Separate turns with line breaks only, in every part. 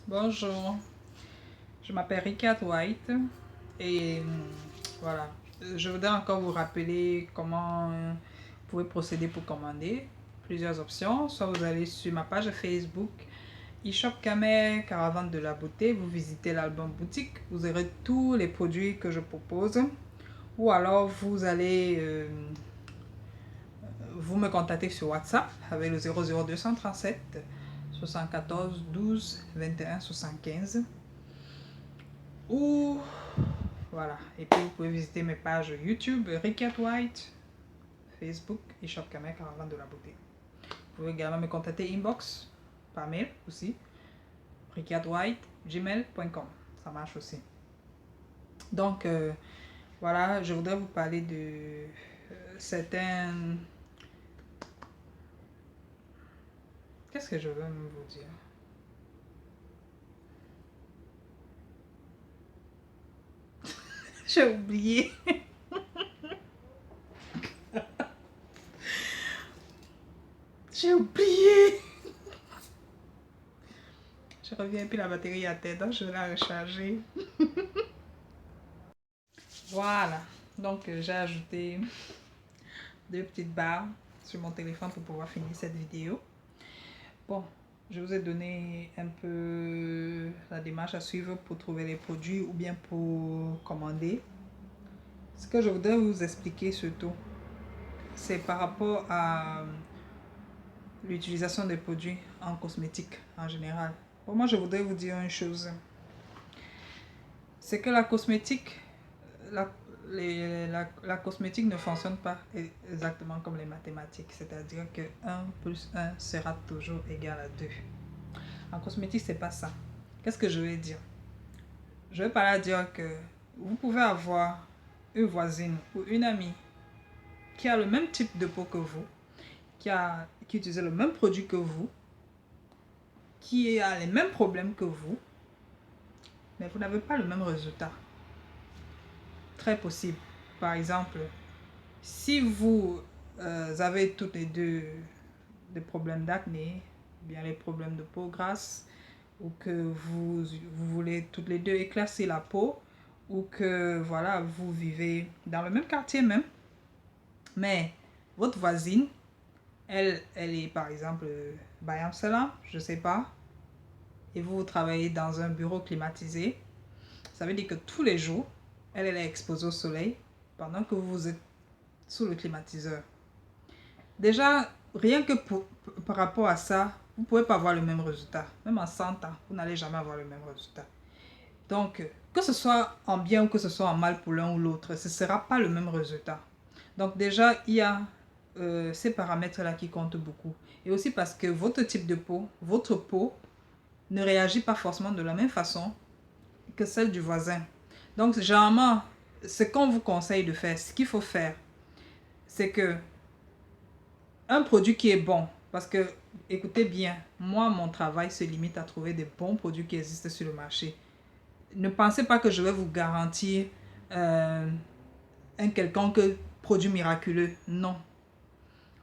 Bonjour, je m'appelle Ricard White et voilà, je voudrais encore vous rappeler comment vous pouvez procéder pour commander. Plusieurs options, soit vous allez sur ma page Facebook eShop Kamer, Caravane de la beauté, vous visitez l'album boutique, vous aurez tous les produits que je propose, ou alors vous allez vous me contactez sur WhatsApp avec le 00237 74 12 21 75. Ou voilà. Et puis vous pouvez visiter mes pages YouTube, Ricard White, Facebook et Shop Kamer Caravane de la beauté. Vous pouvez également me contacter inbox par mail aussi. ricardwhite@gmail.com. Ça marche aussi. Donc voilà, je voudrais vous parler de certains. Qu'est-ce que je veux même vous dire? J'ai oublié. J'ai oublié. Je reviens puis la batterie à tête, donc je vais la recharger. Voilà. Donc j'ai ajouté deux petites barres sur mon téléphone pour pouvoir finir cette vidéo. Bon, je vous ai donné un peu la démarche à suivre pour trouver les produits ou bien pour commander. Ce que je voudrais vous expliquer surtout, c'est par rapport à l'utilisation des produits en cosmétique en général. Pour moi, je voudrais vous dire une chose. C'est que la cosmétique, la, la cosmétique ne fonctionne pas exactement comme les mathématiques. C'est-à-dire que 1 plus 1 sera toujours égal à 2. En cosmétique, c'est pas ça. Qu'est-ce que je vais dire? Je vais par là dire que vous pouvez avoir une voisine ou une amie qui a le même type de peau que vous, qui utilise le même produit que vous, qui a les mêmes problèmes que vous, mais vous n'avez pas le même résultat. Très possible. Par exemple, si vous avez toutes les deux des problèmes d'acné, bien les problèmes de peau grasse, ou que vous voulez toutes les deux éclaircir la peau, ou que voilà, vous vivez dans le même quartier même, mais votre voisine, elle est par exemple Bayam Salam, je sais pas, et vous travaillez dans un bureau climatisé, ça veut dire que tous les jours, elle est exposée au soleil pendant que vous êtes sous le climatiseur. Déjà, rien que par rapport à ça, vous ne pouvez pas avoir le même résultat. Même en 100 ans, vous n'allez jamais avoir le même résultat. Donc, que ce soit en bien ou que ce soit en mal pour l'un ou l'autre, ce ne sera pas le même résultat. Donc déjà, il y a ces paramètres-là qui comptent beaucoup. Et aussi parce que votre type de peau, votre peau, ne réagit pas forcément de la même façon que celle du voisin. Donc, généralement, ce qu'on vous conseille de faire, ce qu'il faut faire, c'est que un produit qui est bon, parce que, écoutez bien, moi, mon travail se limite à trouver des bons produits qui existent sur le marché. Ne pensez pas que je vais vous garantir un quelconque produit miraculeux. Non.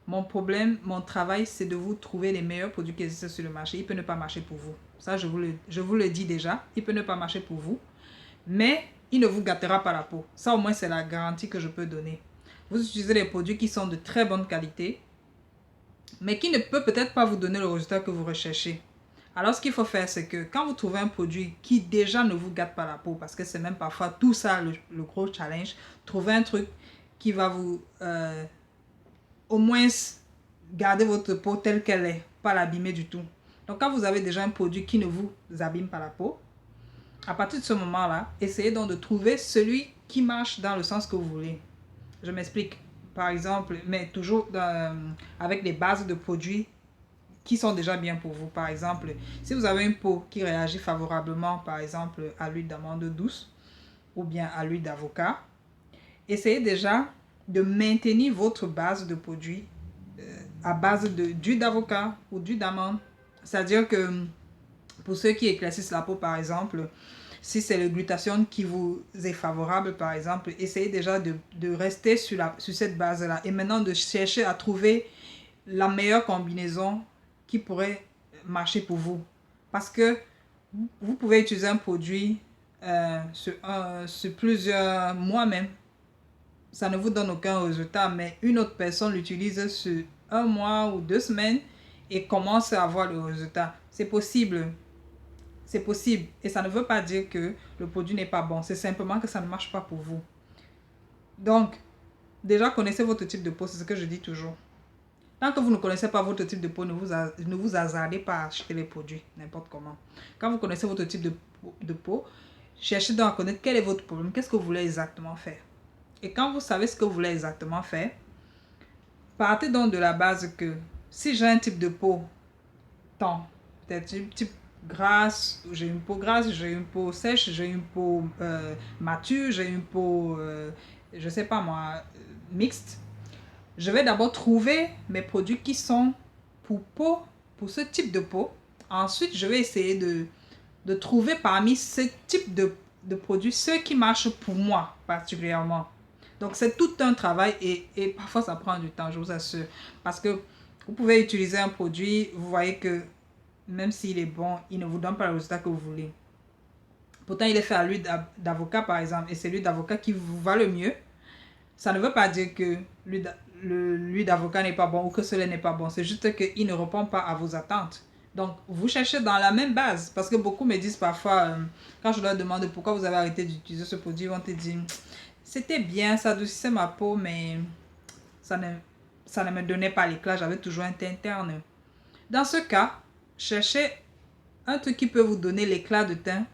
Mon problème, mon travail, c'est de vous trouver les meilleurs produits qui existent sur le marché. Il peut ne pas marcher pour vous. Ça, je vous le dis déjà. Il peut ne pas marcher pour vous. Mais il ne vous gâtera pas la peau. Ça, au moins, c'est la garantie que je peux donner. Vous utilisez des produits qui sont de très bonne qualité, mais qui ne peut peut-être pas vous donner le résultat que vous recherchez. Alors, ce qu'il faut faire, c'est que quand vous trouvez un produit qui déjà ne vous gâte pas la peau, parce que c'est même parfois tout ça le gros challenge, trouver un truc qui va vous au moins garder votre peau telle qu'elle est, pas l'abîmer du tout. Donc, quand vous avez déjà un produit qui ne vous abîme pas la peau, à partir de ce moment-là, essayez donc de trouver celui qui marche dans le sens que vous voulez. Je m'explique. Par exemple, mais toujours avec des bases de produits qui sont déjà bien pour vous. Par exemple, si vous avez une peau qui réagit favorablement, par exemple, à l'huile d'amande douce ou bien à l'huile d'avocat, essayez déjà de maintenir votre base de produits à base d'huile d'avocat ou d'huile d'amande. C'est-à-dire que pour ceux qui éclaircissent la peau, par exemple, si c'est le glutathione qui vous est favorable, par exemple, essayez déjà de rester sur cette base-là et maintenant de chercher à trouver la meilleure combinaison qui pourrait marcher pour vous. Parce que vous pouvez utiliser un produit sur plusieurs mois même. Ça ne vous donne aucun résultat, mais une autre personne l'utilise sur un mois ou 2 semaines et commence à avoir le résultat. C'est possible. C'est possible. Et ça ne veut pas dire que le produit n'est pas bon. C'est simplement que ça ne marche pas pour vous. Donc, déjà, connaissez votre type de peau. C'est ce que je dis toujours. Tant que vous ne connaissez pas votre type de peau, ne vous hasardez pas à acheter les produits n'importe comment. Quand vous connaissez votre type de peau, cherchez donc à connaître quel est votre problème. Qu'est-ce que vous voulez exactement faire. Et quand vous savez ce que vous voulez exactement faire, partez donc de la base que si j'ai un type de peau peut-être un type grasse, j'ai une peau grasse, j'ai une peau sèche, j'ai une peau mature, j'ai une peau, je sais pas moi, mixte. Je vais d'abord trouver mes produits qui sont pour ce type de peau. Ensuite, je vais essayer de trouver parmi ce type de produits ceux qui marchent pour moi particulièrement. Donc, c'est tout un travail et parfois ça prend du temps, je vous assure. Parce que vous pouvez utiliser un produit, vous voyez que même s'il est bon, il ne vous donne pas le résultat que vous voulez. Pourtant, il est fait à l'huile d'avocat, par exemple, et c'est l'huile d'avocat qui vous va le mieux. Ça ne veut pas dire que l'huile d'avocat n'est pas bon ou que cela n'est pas bon. C'est juste qu'il ne répond pas à vos attentes. Donc, vous cherchez dans la même base. Parce que beaucoup me disent parfois, quand je leur demande pourquoi vous avez arrêté d'utiliser ce produit, ils vont te dire, c'était bien, ça adoucissait ma peau, mais ça ne me donnait pas l'éclat, j'avais toujours un teint terne. Dans ce cas, cherchez un truc qui peut vous donner l'éclat de teint,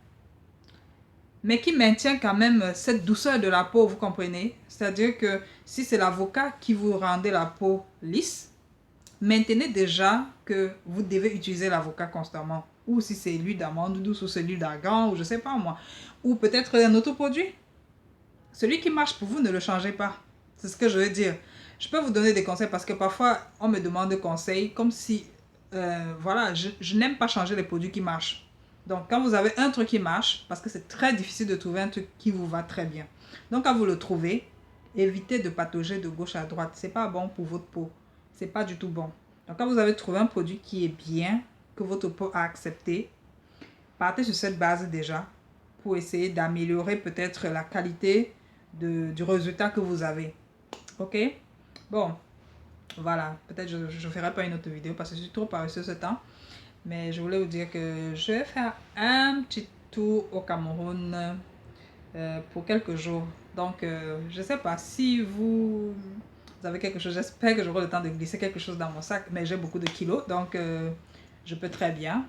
mais qui maintient quand même cette douceur de la peau, vous comprenez? C'est-à-dire que si c'est l'avocat qui vous rendait la peau lisse, maintenez déjà que vous devez utiliser l'avocat constamment. Ou si c'est l'huile d'amande douce ou c'est l'huile d'argan ou je sais pas moi. Ou peut-être un autre produit. Celui qui marche pour vous, ne le changez pas. C'est ce que je veux dire. Je peux vous donner des conseils parce que parfois, on me demande des conseils comme si, voilà, je n'aime pas changer les produits qui marchent. Donc, quand vous avez un truc qui marche, parce que c'est très difficile de trouver un truc qui vous va très bien. Donc, quand vous le trouvez, évitez de patauger de gauche à droite. C'est pas bon pour votre peau. C'est pas du tout bon. Donc, quand vous avez trouvé un produit qui est bien, que votre peau a accepté, partez sur cette base déjà pour essayer d'améliorer peut-être la qualité du résultat que vous avez. Ok? Bon, voilà. Peut-être je ne ferai pas une autre vidéo parce que je suis trop paresseuse ce temps. Mais je voulais vous dire que je vais faire un petit tour au Cameroun pour quelques jours. Donc, je ne sais pas si vous avez quelque chose. J'espère que j'aurai le temps de glisser quelque chose dans mon sac. Mais j'ai beaucoup de kilos, donc je peux très bien.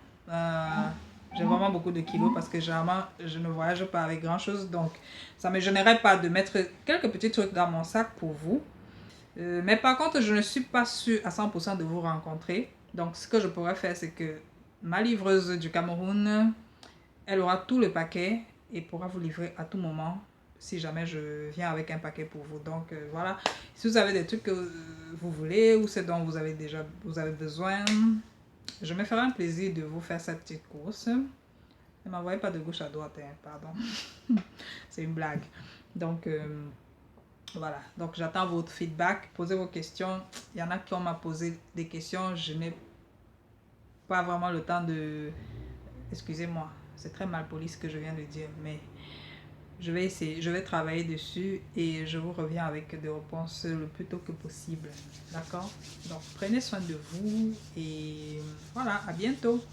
J'ai vraiment beaucoup de kilos parce que généralement, je ne voyage pas avec grand-chose. Donc, ça ne me gênerait pas de mettre quelques petits trucs dans mon sac pour vous. Mais par contre, je ne suis pas sûre à 100% de vous rencontrer. Donc, ce que je pourrais faire, c'est que ma livreuse du Cameroun, elle aura tout le paquet et pourra vous livrer à tout moment si jamais je viens avec un paquet pour vous. Donc, voilà. Si vous avez des trucs que vous voulez ou ce dont vous avez besoin, je me ferai un plaisir de vous faire cette petite course. Ne m'envoyez pas de gauche à droite, hein, pardon. C'est une blague. Donc, voilà. Donc, j'attends votre feedback. Posez vos questions. Il y en a qui m'ont posé des questions. Je n'ai pas vraiment le temps de... Excusez-moi. C'est très mal poli ce que je viens de dire. Mais je vais essayer. Je vais travailler dessus et je vous reviens avec des réponses le plus tôt que possible. D'accord? Donc, prenez soin de vous et voilà. À bientôt.